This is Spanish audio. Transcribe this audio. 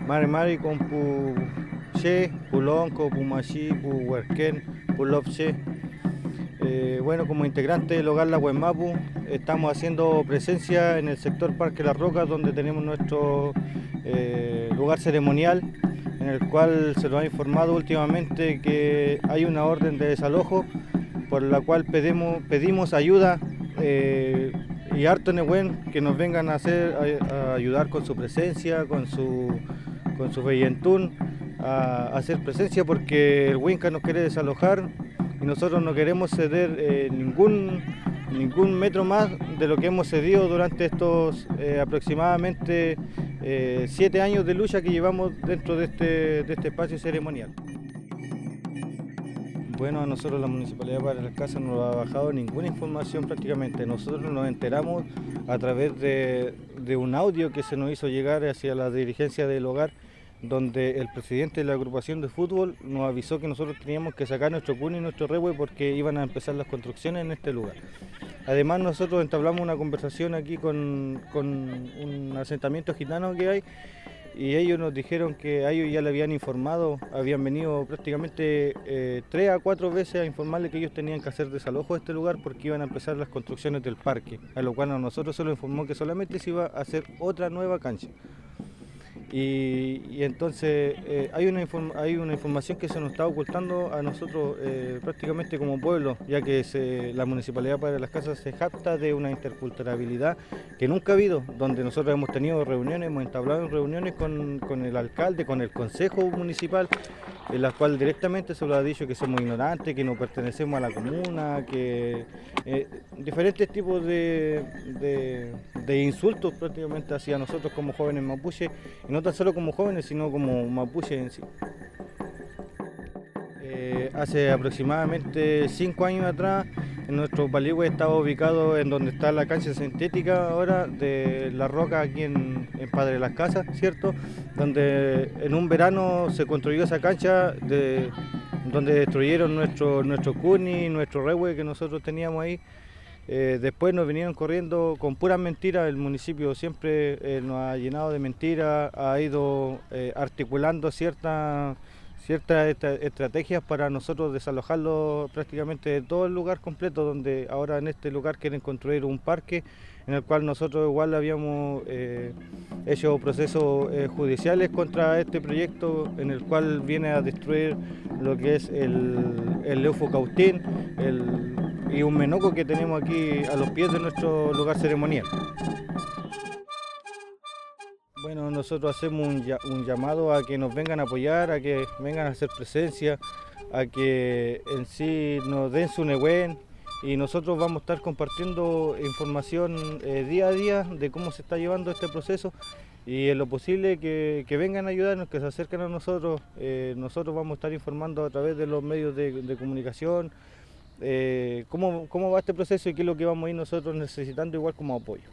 Mari Mari con Pu Che, Pulonco, Pumachi, Pu Huerquén, Pulopche. Bueno, como integrante del Hogar La Huemapu, estamos haciendo presencia en el sector Parque Las Rocas, donde tenemos nuestro lugar ceremonial, en el cual se nos ha informado últimamente que hay una orden de desalojo, por la cual pedimos ayuda y harto Nehuen que nos vengan a ayudar con su presencia, con su Veyentún, a hacer presencia porque el Winca nos quiere desalojar y nosotros no queremos ceder ningún metro más de lo que hemos cedido durante estos aproximadamente 7 años de lucha que llevamos dentro de este espacio ceremonial. Bueno, a nosotros la Municipalidad para las Casas no nos ha bajado ninguna información prácticamente. Nosotros nos enteramos a través de un audio que se nos hizo llegar hacia la dirigencia del hogar, donde el presidente de la agrupación de fútbol nos avisó que nosotros teníamos que sacar nuestro cuni y nuestro rehue porque iban a empezar las construcciones en este lugar. Además nosotros entablamos una conversación aquí con un asentamiento gitano que hay y ellos nos dijeron que a ellos ya le habían informado, habían venido prácticamente 3 a 4 veces a informarle que ellos tenían que hacer desalojo de este lugar porque iban a empezar las construcciones del parque, a lo cual a nosotros se nos informó que solamente se iba a hacer otra nueva cancha. Y entonces hay una información que se nos está ocultando a nosotros prácticamente como pueblo, ya que la Municipalidad para las Casas se jacta de una interculturalidad que nunca ha habido, donde nosotros hemos tenido reuniones, hemos entablado reuniones con el alcalde, con el consejo municipal, en las cuales directamente se nos ha dicho que somos ignorantes, que no pertenecemos a la comuna, que diferentes tipos de insultos prácticamente hacia nosotros como jóvenes mapuches, y no tan solo como jóvenes, sino como mapuches en sí. Hace aproximadamente 5 años atrás, en nuestro Paligüe estaba ubicado en donde está la cancha sintética ahora de La Roca, aquí en Padre Las Casas, ¿cierto? Donde en un verano se construyó esa cancha donde destruyeron nuestro cuni, nuestro rehue que nosotros teníamos ahí. Después nos vinieron corriendo con puras mentiras, el municipio siempre nos ha llenado de mentiras, ha ido articulando ciertas estrategias para nosotros desalojarlo prácticamente de todo el lugar completo, donde ahora en este lugar quieren construir un parque en el cual nosotros igual habíamos hecho procesos judiciales contra este proyecto, en el cual viene a destruir lo que es el Leufo Cautín y un menoco que tenemos aquí a los pies de nuestro lugar ceremonial. Bueno, nosotros hacemos un llamado a que nos vengan a apoyar, a que vengan a hacer presencia, a que en sí nos den su Nehuen y nosotros vamos a estar compartiendo información día a día de cómo se está llevando este proceso y en lo posible que vengan a ayudarnos, que se acerquen a nosotros. Nosotros vamos a estar informando a través de los medios de comunicación cómo va este proceso y qué es lo que vamos a ir nosotros necesitando igual como apoyo.